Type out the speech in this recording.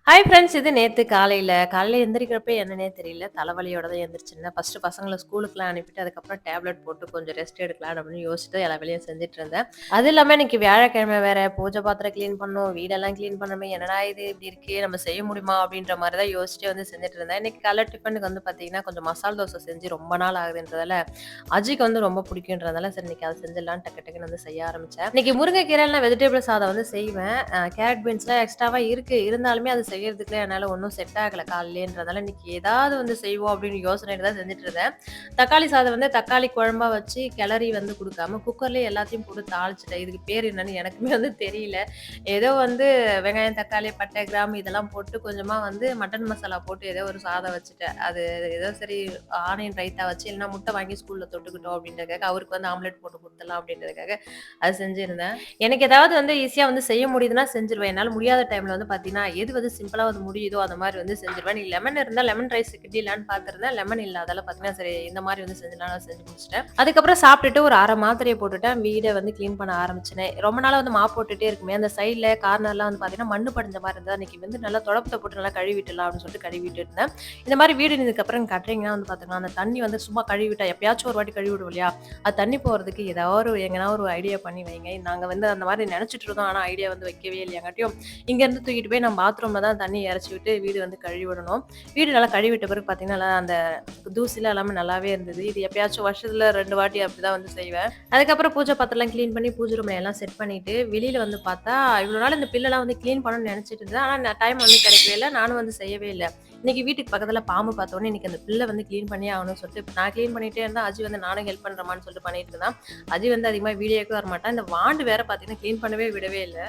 Hi friends. இது நேத்து காலையில எந்திரிக்கிறப்ப என்னன்னே தெரியல. தலைவலியோட தான் எந்திரிச்சிருந்தேன். ஃபர்ஸ்ட்டு பசங்கள ஸ்கூலுக்குலாம் அனுப்பிட்டு, அதுக்கப்புறம் டேப்லெட் போட்டு கொஞ்சம் ரெஸ்ட் எடுக்கலாம் அப்படின்னு யோசிச்சுட்டு எல்லா வேலையும் செஞ்சுட்டு இருந்தேன். அது இல்லாம இன்னைக்கு வியாழக்கிழமை வேற பூஜை பாத்திரம் கிளீன் பண்ணணும், வீடெல்லாம் கிளீன் பண்ணணுமே, என்னடா இது இப்படி இருக்கே, நம்ம செய்ய முடியுமா அப்படின்ற மாரி தான் யோசிச்சுட்டே வந்து செஞ்சுட்டு இருந்தேன். இன்னைக்கு காலைல டிஃபனுக்கு வந்து பார்த்தீங்கன்னா, கொஞ்சம் மசால் தோசை செஞ்சு ரொம்ப நாள் ஆகுதுன்றதால, அஜிக்கு வந்து ரொம்ப பிடிக்குன்றதால, சரி இன்னைக்கு அத செஞ்சிடலான்னு டக்கு டக்குன்னு வந்து செய்ய ஆரம்பிச்சேன். இன்னைக்கு முருங்கைக்கீரைல நான் வெஜிடபிள் சாதம் வந்து செய்வேன். கேரட் பீன்ஸ்லாம் எக்ஸ்ட்ராவா இருக்கு. இருந்தாலுமே அது செய்யறதுக்கு என்னால ஒண்ணும் செட் ஆகல காலையிலேன்றதால, இன்னைக்கு ஏதாவது வந்து செய்வோம் அப்படின்னு யோசனையில தான் செஞ்சுட்டு இருந்தேன். தக்காளி சாதம் வந்து தக்காளி குழம்பா வச்சு கிளறி வந்து குடுக்காம, குக்கர்லயே எல்லாத்தையும் போட்டு தாளிச்சுட்டேன். இதுக்கு பேர் என்னன்னு எனக்குமே வந்து தெரியல. ஏதோ வந்து வெங்காயம், தக்காளி, பட்டை, கிராம்பு இதெல்லாம் போட்டு கொஞ்சமா வந்து மட்டன் மசாலா போட்டு ஏதோ ஒரு சாதம் வச்சுட்டேன். அது ஏதோ சரி ஆனியன் ரைத்தா வச்சு இல்லைன்னா முட்டை வாங்கி ஸ்கூல்ல தொட்டுக்கிட்டோம் அப்படின்றதுக்காக, அவருக்கு வந்து ஆம்லெட் போட்டு குடுத்துடலாம் அப்படின்றதுக்காக அது செஞ்சிருந்தேன். எனக்கு ஏதாவது வந்து ஈஸியா வந்து செய்ய முடியுதுன்னா செஞ்சுருவேன். என்னால முடியாத டைம்ல வந்து பார்த்தீங்கன்னா, எது வந்து சிம்பிளா வந்து முடியுதோ அந்த மாரி வந்து செஞ்சுருவேன். இன்னைக்கு லெமன் இருந்தா லெமன் ரைஸ் கிண்டிடலான்னு பார்த்திருந்தேன். லெமன் இல்லாதால பார்த்தீங்கன்னா, சரி இந்த மாரி வந்து செஞ்சிடலாம்னு செஞ்சு முடிச்சுட்டேன். அதுக்கப்புறம் சாப்பிட்டுட்டு ஒரு 1/2 மாத்திரைய போட்டுட்டேன். வீட வந்து கிளீன் பண்ண ஆரம்பிச்சேனே. ரொம்ப நாளா வந்து மாப் போட்டுட்டே இருக்குமே, அந்த சைட்ல கார்னர்லாம் வந்து பார்த்தீங்கன்னா, மண்ணு படிஞ்ச மாரி இருந்தது. அன்னைக்கு வந்து நல்லா தொடப்பத்த போட்டு நல்லா கழுவி விட்டுடலாம் அப்படின்னு சொல்லிட்டு கழுவிட்டு இருந்தேன். இந்த மாரி வீடு இருந்ததுக்கப்புறம் கட்டுறீங்கன்னா வந்து பார்த்தீங்கன்னா, அந்த தண்ணி வந்து சும்மா கழுவி விட்டா எப்பயாச்சும் ஒரு வாட்டி கழுவி விடுவோம் இல்லையா? அது தண்ணி போறதுக்கு ஏதாவது ஒரு எங்கனா ஒரு ஐடியா பண்ணி வைங்க. நாங்க வந்து அந்த மாரி நெனச்சுட்டு இருந்தோம். ஆனா ஐடியா வந்து வைக்கவே இல்லையாங்காட்டியும், இங்கேருந்து தூக்கிட்டு போய் நம்ம பாத்ரூம்ல தான் தண்ணி இறச்சி விட்டு வீடு வந்து கழுவி விடணும். வீடு நல்லா கழுவி விட்ட பிறகு பார்த்தீங்கன்னா, நல்லா அந்த தூசிலாம் எல்லாமே நல்லாவே இருந்தது. இது எப்பயாச்சும் வருஷத்துல 2 வாட்டி அப்படிதான் வந்து செய்வேன். அதுக்கப்புறம் பூஜை பாத்திரம்லாம் கிளீன் பண்ணி பூஜை ரூம்ல எல்லாம் செட் பண்ணிட்டு, வெளியில வந்து பார்த்தா, இவ்வளோ நாள் இந்த பில்லெல்லாம் வந்து கிளீன் பண்ணணும்னு நெனச்சுட்டு இருந்தேன். ஆனா டைம் வந்து கிடைக்கவே இல்ல. நானும் வந்து செய்யவே இல்ல. இன்னைக்கு வீட்டுக்கு பக்கத்துல பாம்பு பார்த்தோனே, இன்னைக்கு அந்த பில்ல வந்து கிளீன் பண்ணியே ஆகணும்னு சொல்லிட்டு, நான் கிளீன் பண்ணிட்டே இருந்தேன். அஜி வந்து நானும் ஹெல்ப் பண்றேம்மான்னு சொல்லிட்டு பண்ணிட்டு இருந்தான். அஜி வந்து அதிகமா வீடியோக்கு வரமாட்டான். இந்த வாண்டு வேற பார்த்தீங்கன்னா, கிளீன் பண்ணவே விடவே இல்ல.